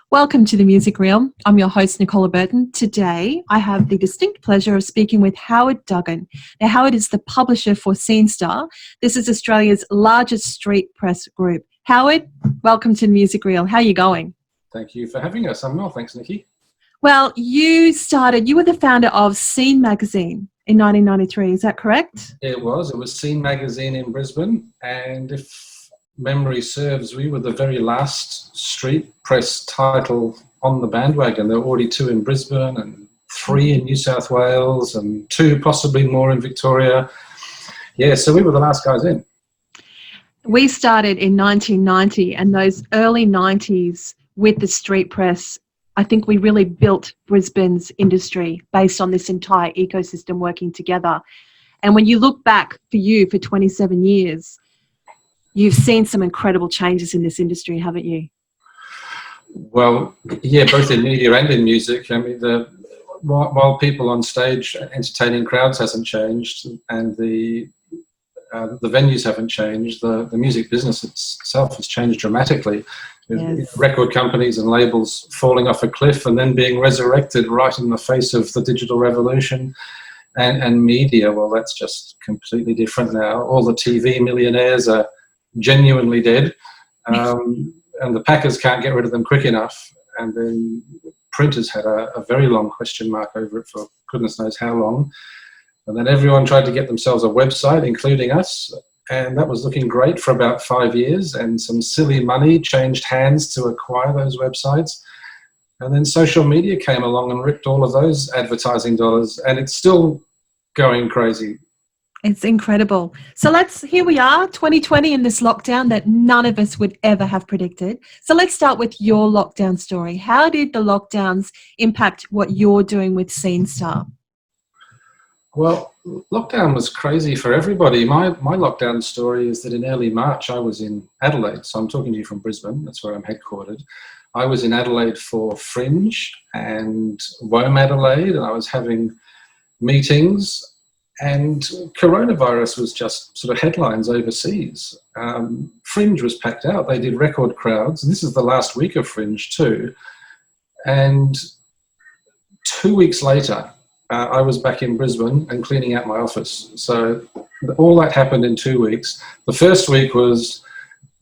Welcome to the Music Reel. I'm your host, Nicola Burton. Today, I have the distinct pleasure of speaking with Howard Duggan. Now, Howard is the publisher for scenestr. This is Australia's largest street press group. Howard, welcome to the Music Reel. How are you going? Thank you for having us. I'm well, thanks, Nicki. Well, you were the founder of Scene magazine in 1993, is that correct? It was Scene magazine in Brisbane, and if memory serves, we were the very last street press title on the bandwagon. There were already 2 in Brisbane and 3 in New South Wales and 2 possibly more in Victoria. Yeah, so we were the last guys in. We started in 1990, and those early 90s with the street press, I think we really built Brisbane's industry based on this entire ecosystem working together. And when you look back for you for 27 years, you've seen some incredible changes in this industry, haven't you? Well, yeah, both in media and in music. I mean, while people on stage entertaining crowds hasn't changed, and the venues haven't changed, the music business itself has changed dramatically. Yes. Record companies and labels falling off a cliff and then being resurrected right in the face of the digital revolution. And media, well, that's just completely different now. All the TV millionaires are genuinely dead, and the packers can't get rid of them quick enough. And then printers had a very long question mark over it for goodness knows how long. And then everyone tried to get themselves a website, including us. And that was looking great for about 5 years, and some silly money changed hands to acquire those websites. And then social media came along and ripped all of those advertising dollars, and it's still going crazy. It's incredible. So here we are, 2020 in this lockdown that none of us would ever have predicted. So let's start with your lockdown story. How did the lockdowns impact what you're doing with scenestr? Well, lockdown was crazy for everybody. My lockdown story is that in early March, I was in Adelaide. So I'm talking to you from Brisbane. That's where I'm headquartered. I was in Adelaide for Fringe and WOME Adelaide, and I was having meetings, and coronavirus was just sort of headlines overseas. Fringe was packed out. They did record crowds. And this is the last week of Fringe too. And 2 weeks later, I was back in Brisbane and cleaning out my office. So all that happened in 2 weeks. The first week was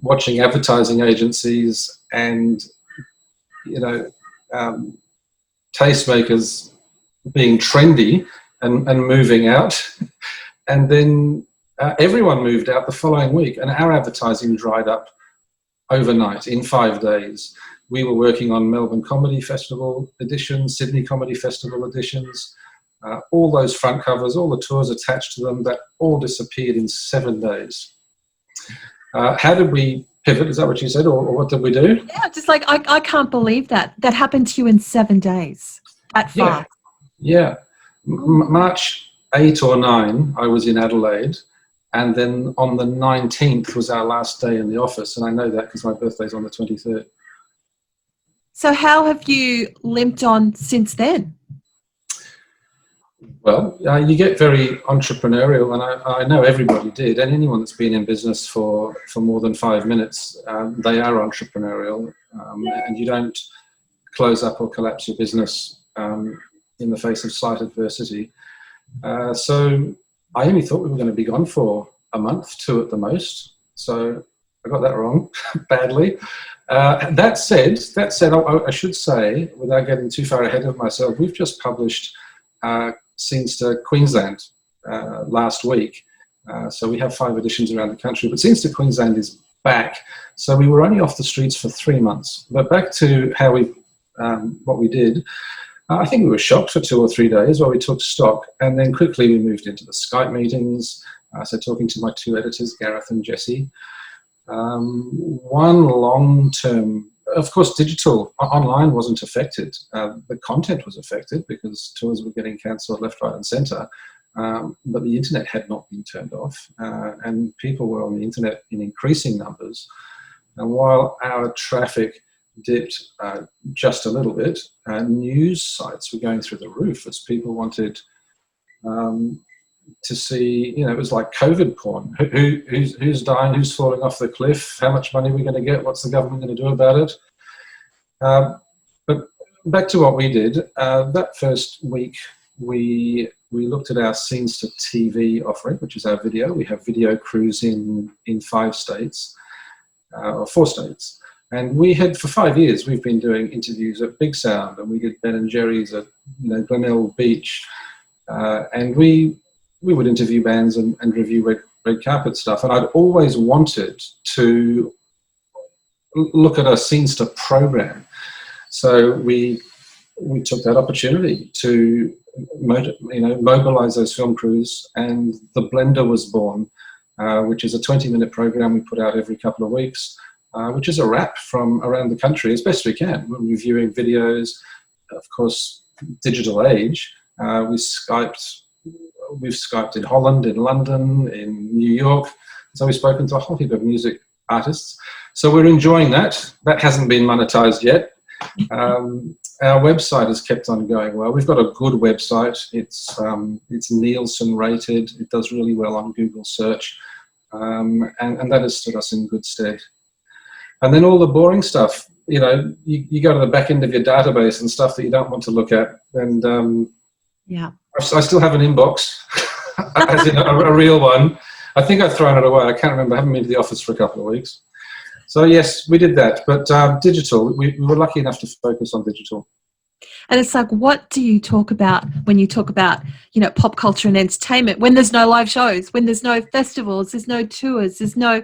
watching advertising agencies and, tastemakers being trendy and moving out. And then everyone moved out the following week, and our advertising dried up overnight in 5 days. We were working on Melbourne Comedy Festival editions, Sydney Comedy Festival editions, all those front covers, all the tours attached to them, that all disappeared in 7 days. How did we pivot? Is that what you said, or what did we do? Yeah, just like, I can't believe that happened to you in 7 days, that fast. Yeah. March 8 or 9, I was in Adelaide, and then on the 19th was our last day in the office, and I know that because my birthday's on the 23rd. So how have you limped on since then? Well, you get very entrepreneurial, and I know everybody did, and anyone that's been in business for more than 5 minutes, they are entrepreneurial, and you don't close up or collapse your business in the face of slight adversity. So I only thought we were going to be gone for a month, 2 at the most. So I got that wrong badly. That said, I should say, without getting too far ahead of myself, we've just published scenestr Queensland last week. So we have 5 editions around the country, but scenestr Queensland is back. So we were only off the streets for 3 months. But back to how what we did. I think we were shocked for 2 or 3 days while we took stock, and then quickly we moved into the Skype meetings, so talking to my 2 editors, Gareth and Jesse. One long-term, of course, digital, online wasn't affected. The content was affected because tours were getting cancelled left, right and centre, but the internet had not been turned off, and people were on the internet in increasing numbers. And while our traffic dipped just a little bit, news sites were going through the roof as people wanted to see, it was like COVID porn. Who's dying? Who's falling off the cliff? How much money are we going to get? What's the government going to do about it? But back to what we did. That first week, we looked at our scenestr TV offering, which is our video. We have video crews in 5 states, or 4 states. And we had, for 5 years, we've been doing interviews at Big Sound, and we did Ben and Jerry's at Glenelg Beach. And we would interview bands and review red carpet stuff. And I'd always wanted to look at a scenestr program. So we took that opportunity to mobilize those film crews, and the Blender was born, which is a 20-minute program we put out every couple of weeks, which is a wrap from around the country as best we can. We're reviewing videos, of course, digital age. We've Skyped in Holland, in London, in New York. So we've spoken to a whole heap of music artists. So we're enjoying that. That hasn't been monetized yet. Our website has kept on going well. We've got a good website. It's Nielsen rated. It does really well on Google search. And that has stood us in good stead. And then all the boring stuff, you go to the back end of your database and stuff that you don't want to look at. And yeah, I still have an inbox, as in a real one. I think I've thrown it away. I can't remember. I haven't been to the office for a couple of weeks. So yes, we did that. But digital, we were lucky enough to focus on digital. And it's like, what do you talk about when you talk about, pop culture and entertainment, when there's no live shows, when there's no festivals, there's no tours, there's no,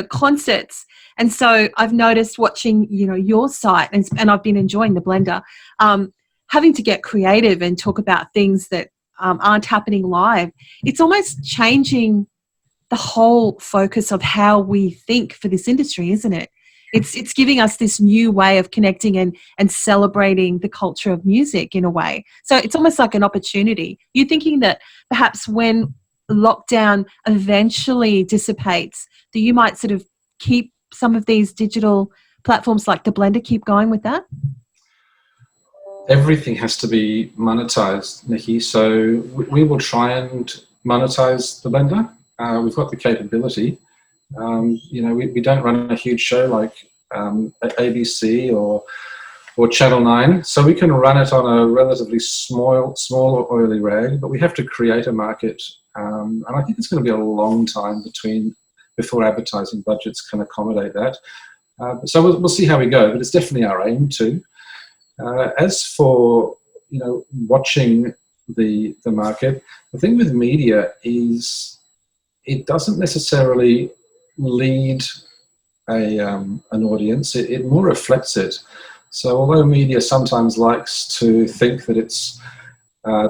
concerts. And so I've noticed watching, your site, and I've been enjoying the Blender, having to get creative and talk about things that aren't happening live. It's almost changing the whole focus of how we think for this industry, isn't it? It's giving us this new way of connecting and celebrating the culture of music in a way. So it's almost like an opportunity. You're thinking that perhaps when lockdown eventually dissipates, that you might sort of keep some of these digital platforms like the Blender, keep going with that? Everything has to be monetized, Nicki. So we will try and monetize the Blender. We've got the capability. We don't run a huge show like ABC or Channel 9, so we can run it on a relatively small or oily rag, but we have to create a market, and I think it's going to be a long time before advertising budgets can accommodate that. So we'll see how we go, but it's definitely our aim too. As for watching the market, the thing with media is it doesn't necessarily lead an audience, it more reflects it. So although media sometimes likes to think that it's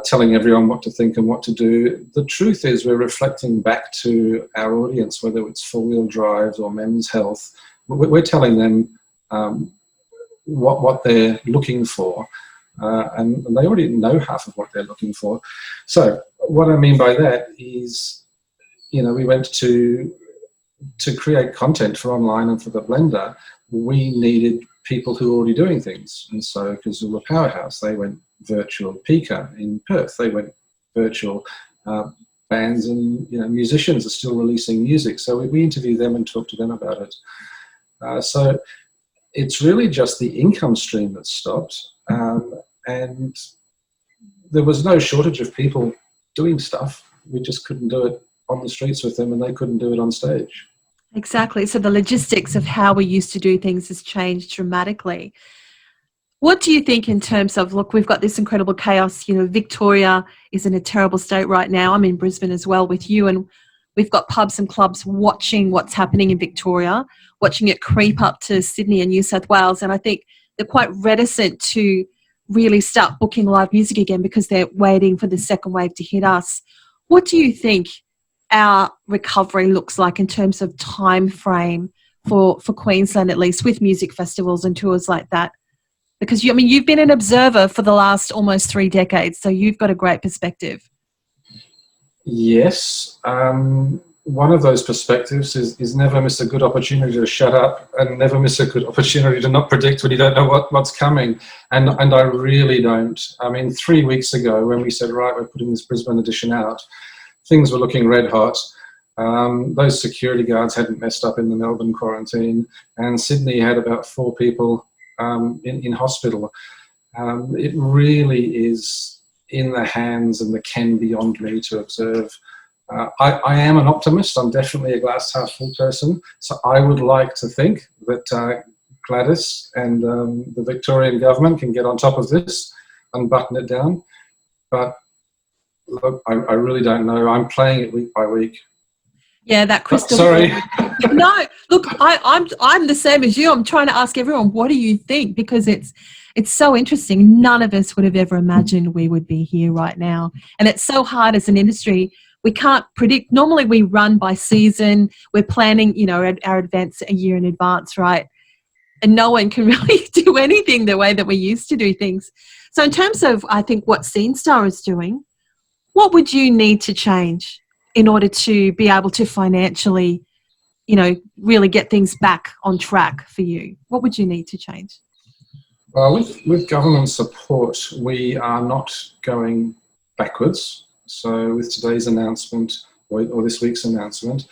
telling everyone what to think and what to do, the truth is we're reflecting back to our audience, whether it's four-wheel drives or men's health. We're telling them what they're looking for, and they already know half of what they're looking for. So what I mean by that is, we went to create content for online and for the Blender, we needed people who were already doing things. And so Kazula Powerhouse, they went virtual. Pika in Perth, they went virtual. Bands and musicians are still releasing music. So we interview them and talk to them about it. So it's really just the income stream that stopped. And there was no shortage of people doing stuff. We just couldn't do it on the streets with them, and they couldn't do it on stage. Exactly. So the logistics of how we used to do things has changed dramatically. What do you think in terms of, look, we've got this incredible chaos, Victoria is in a terrible state right now. I'm in Brisbane as well with you, and we've got pubs and clubs watching what's happening in Victoria, watching it creep up to Sydney and New South Wales, and I think they're quite reticent to really start booking live music again because they're waiting for the second wave to hit us. What do you think our recovery looks like in terms of time frame for Queensland, at least with music festivals and tours like that? Because you've been an observer for the last almost 3 decades, so you've got a great perspective. Yes. One of those perspectives is never miss a good opportunity to shut up and never miss a good opportunity to not predict when you don't know what's coming. And I really don't. 3 weeks ago when we said, right, we're putting this Brisbane edition out, things were looking red hot. Those security guards hadn't messed up in the Melbourne quarantine, and Sydney had about 4 people in hospital. It really is in the hands and the ken beyond me to observe. I am an optimist. I'm definitely a glass half full person. So I would like to think that Gladys and the Victorian government can get on top of this and button it down. But look, I really don't know. I'm playing it week by week. Yeah, that crystal. Sorry. No, look, I'm the same as you. I'm trying to ask everyone, what do you think? Because it's so interesting. None of us would have ever imagined we would be here right now. And it's so hard as an industry. We can't predict. Normally we run by season. We're planning, you know, our events a year in advance, right? And no one can really do anything the way that we used to do things. So in terms of, I think, what scenestr is doing, what would you need to change in order to be able to financially, you know, really get things back on track for you? What would you need to change? Well, with government support, we are not going backwards. So with today's announcement, or this week's announcement,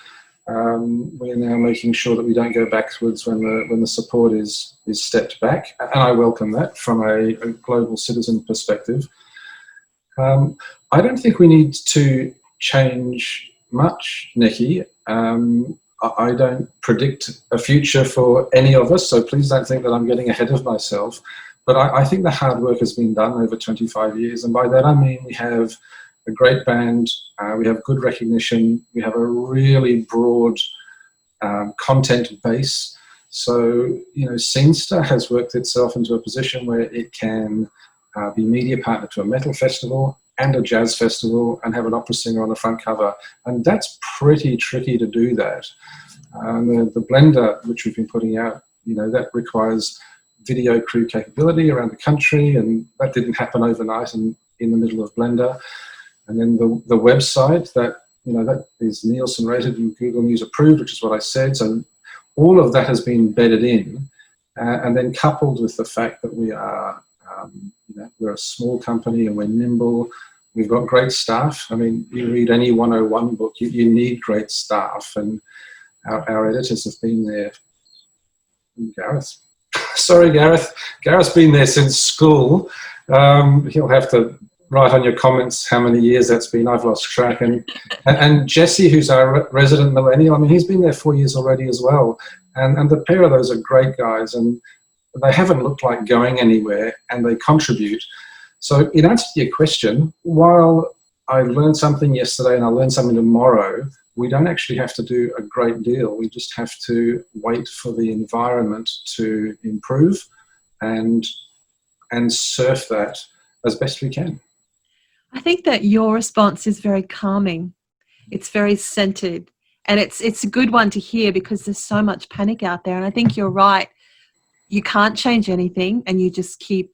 we're now making sure that we don't go backwards when the support is stepped back, and I welcome that from a global citizen perspective. I don't think we need to change much, Nicki. I don't predict a future for any of us, so please don't think that I'm getting ahead of myself. But I think the hard work has been done over 25 years, and by that I mean we have a great band, we have good recognition, we have a really broad content base. So, you know, scenestr has worked itself into a position where it can be media partner to a metal festival and a jazz festival and have an opera singer on the front cover. And that's pretty tricky to do that. The blender, which we've been putting out, you know, that requires video crew capability around the country, and that didn't happen overnight in the middle of Blender. And then the website, that, you know, that is Nielsen rated and Google News approved, which is what I said. So all of that has been bedded in, and then coupled with the fact that we are, you know, we're a small company and we're nimble. We've got great staff. I mean, you read any 101 book, you need great staff, and our editors have been there. Gareth. Sorry, Gareth. Gareth's been there since school. He'll have to write on your comments how many years that's been. I've lost track. And Jesse, who's our resident millennial, I mean, he's been there 4 years already as well. And the pair of those are great guys, and they haven't looked like going anywhere, and they contribute. So in answer to your question, while I learned something yesterday and I learned something tomorrow, we don't actually have to do a great deal. We just have to wait for the environment to improve and surf that as best we can. I think that your response is very calming. It's very centered, and it's a good one to hear because there's so much panic out there. And I think you're right. You can't change anything, and you just keep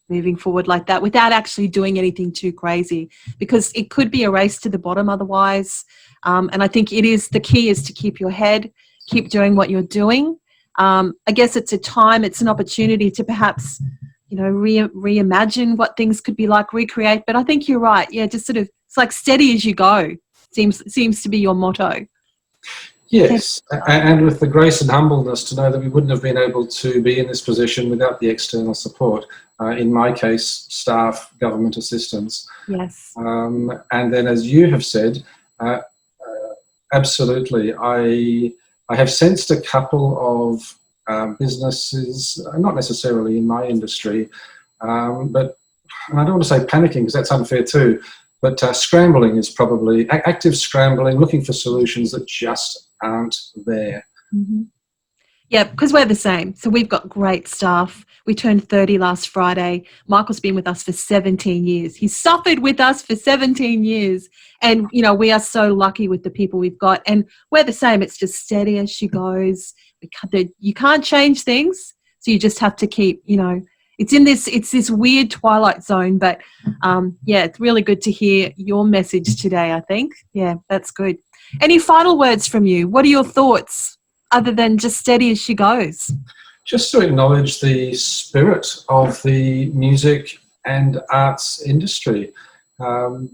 moving forward like that without actually doing anything too crazy, because it could be a race to the bottom otherwise. And I think the key is to keep your head, keep doing what you're doing. I guess it's an opportunity to perhaps, you know, reimagine what things could be like, recreate. But I think you're right. Yeah, just sort of, it's like steady as you go. Seems to be your motto. Yes, and with the grace and humbleness to know that we wouldn't have been able to be in this position without the external support. In my case, staff, government assistance. Yes. And then, as you have said, absolutely, I have sensed a couple of businesses, not necessarily in my industry, but, and I don't want to say panicking because that's unfair too, but scrambling is probably, active scrambling, looking for solutions that just aren't there. Mm-hmm. Yeah, because we're the same. So we've got great staff. We turned 30 last Friday. Michael's been with us for 17 years. He's suffered with us for 17 years. And, you know, we are so lucky with the people we've got. And we're the same. It's just steady as she goes. You can't change things. So you just have to keep, you know, it's this weird twilight zone. But, yeah, it's really good to hear your message today, I think. Yeah, that's good. Any final words from you? What are your thoughts other than just steady as she goes? Just to acknowledge the spirit of the music and arts industry. You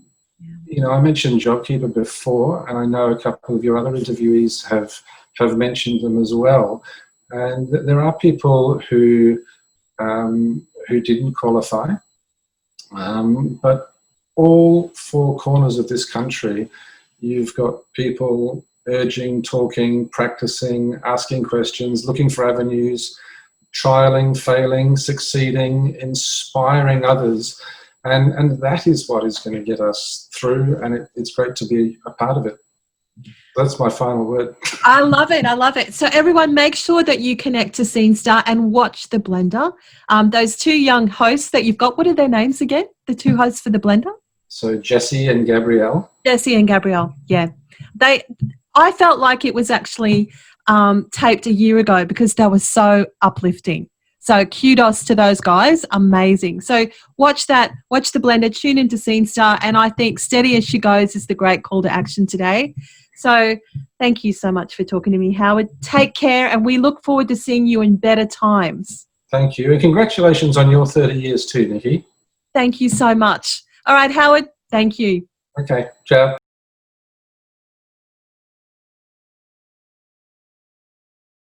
know, I mentioned JobKeeper before, and I know a couple of your other interviewees have mentioned them as well. And there are people who didn't qualify, but all four corners of this country, you've got people urging, talking, practicing, asking questions, looking for avenues, trialing, failing, succeeding, inspiring others. And that is what is going to get us through, and it's great to be a part of it. That's my final word. I love it. I love it. So everyone, make sure that you connect to scenestr and watch the Blender. Those two young hosts that you've got, what are their names again? The two hosts for the Blender? So Jesse and Gabrielle. Jesse and Gabrielle, yeah. I felt like it was actually taped a year ago because they were so uplifting. So kudos to those guys. Amazing. So watch that. Watch the Blender. Tune into scenestr. And I think Steady as She Goes is the great call to action today. So thank you so much for talking to me, Howard. Take care, and we look forward to seeing you in better times. Thank you. And congratulations on your 30 years too, Nicki. Thank you so much. All right, Howard, thank you. Okay, ciao.